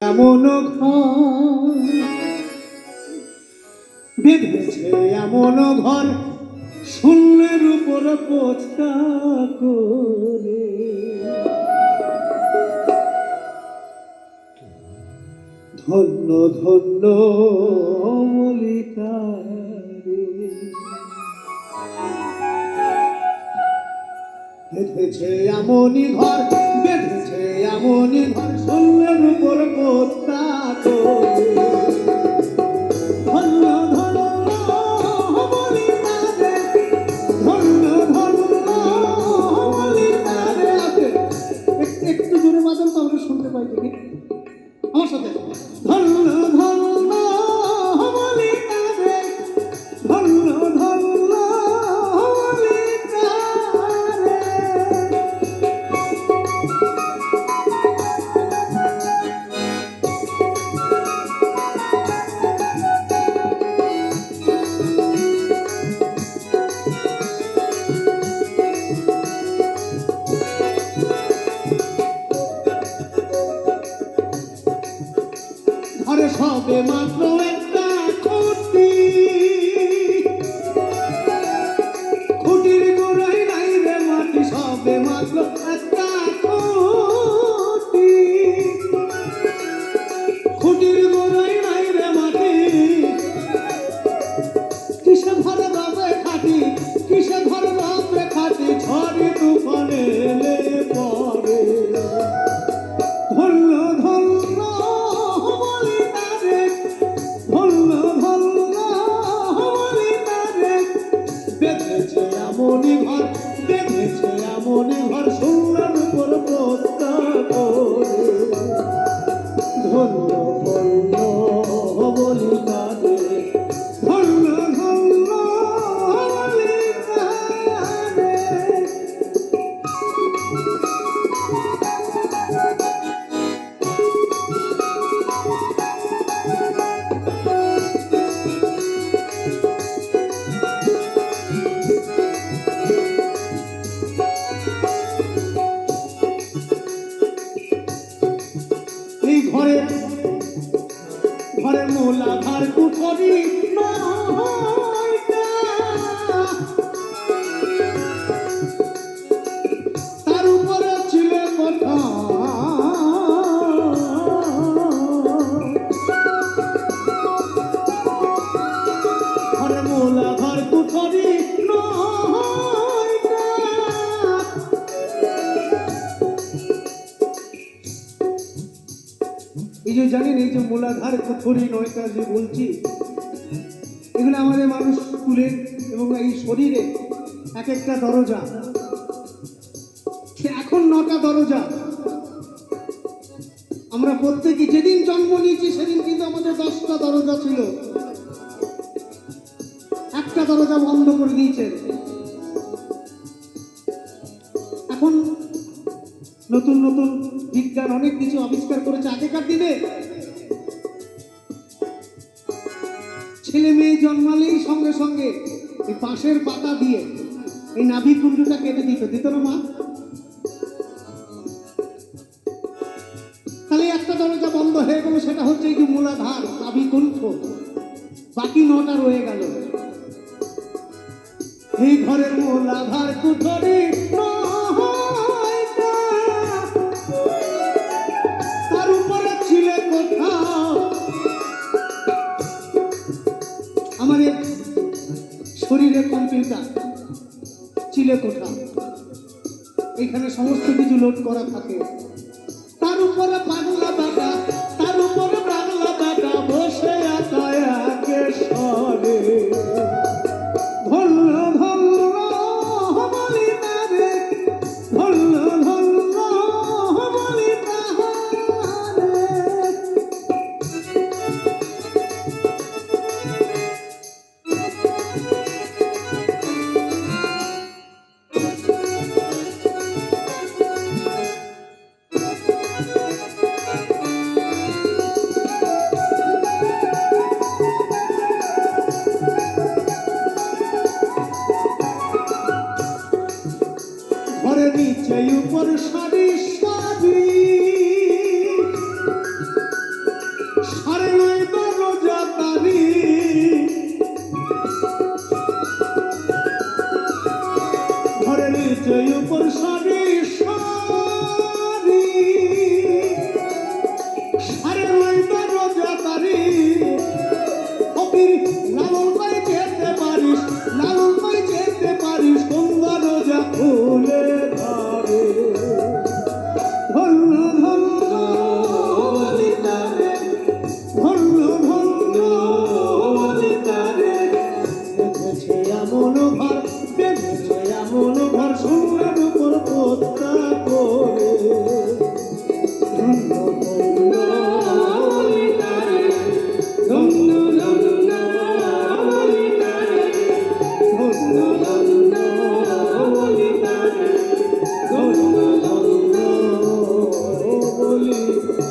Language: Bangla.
এমন ঘর বেঁধেছে, এমন ঘর শূন্যের উপর পোছকা করে। ধন্য ধন্য মলিকারে, বেঁধেছে এমনই ঘর, বেঁধেছে এমনই ঘর শূন্যের উপর পোছকা করে। ধন্য ধন্য মলিকারে, ধন্য ধন্য মলিকারে। একটু জোরে বাজান তো আমরা শুনতে পাই দেখি আমার সাথে। ধন্য ধন্য মলিকারে, ধন্য ধন্য মলিকারে। ঘরে সবে মাত্র একটা খুঁটি, খুঁটির গোড়ায় নাই রে মাটি, সবে মাত্র একটা খুঁটি, খুঁটির গোড়ায় নাই রে মাটি। কিসে ঘরে রবে খাটি, কিসে ঘরে রবে খাটি, ঝড়ে তুফানে এলে পরে। ধন্য ধন্য মলিকারে, ধন্য ধন্য মলিকারে। বেঁধেছে এমনই ঘর, বেঁধেছে এমনই ঘর শূন্যের উপর পোছকা করে। ধন্য ধন্য মলিকারে, ধন্য ধন্য মলিকারে। এই ঘরের মূলাধার কুঠরি নয়টা, তার উপরে ছিল কোঠা। ঘরের মূলাধার কুঠরি নয়টা, এই যে জানেন এই যে মূলাধার কুঠরি নয়টা যে বলছি, এগুলো আমাদের মানুষ তুলেন এবং এই শরীরে এক একটা দরজা। এখন 9টা দরজা। আমরা প্রত্যেকে যেদিন জন্ম নিয়েছি সেদিন কিন্তু আমাদের 10টা দরজা ছিল, একটা দরজা বন্ধ করে দিয়েছেন। এখন নতুন নতুন বিজ্ঞান অনেক কিছু আবিষ্কার করেছে। আগেকার দিনে ছেলে মেয়ে জন্মালেই সঙ্গে সঙ্গে এই বাঁশের পাতা দিয়ে এই নাভি কুণ্ডুটা কেটে দিত না মা? তাহলে একটা দরজা বন্ধ হয়ে গেল, সেটা হচ্ছে এই যে মূলাধার নাভি কুণ্ঠ। বাকি 9টা রয়ে গেল। এই ঘরের মূলাধার কুঠরি নয়টা, তার উপরে ছিল কোঠা। আমাদের শরীরে কম্পিউটার, চিলে কোঠা, এখানে সমস্ত কিছু লোড করা থাকে।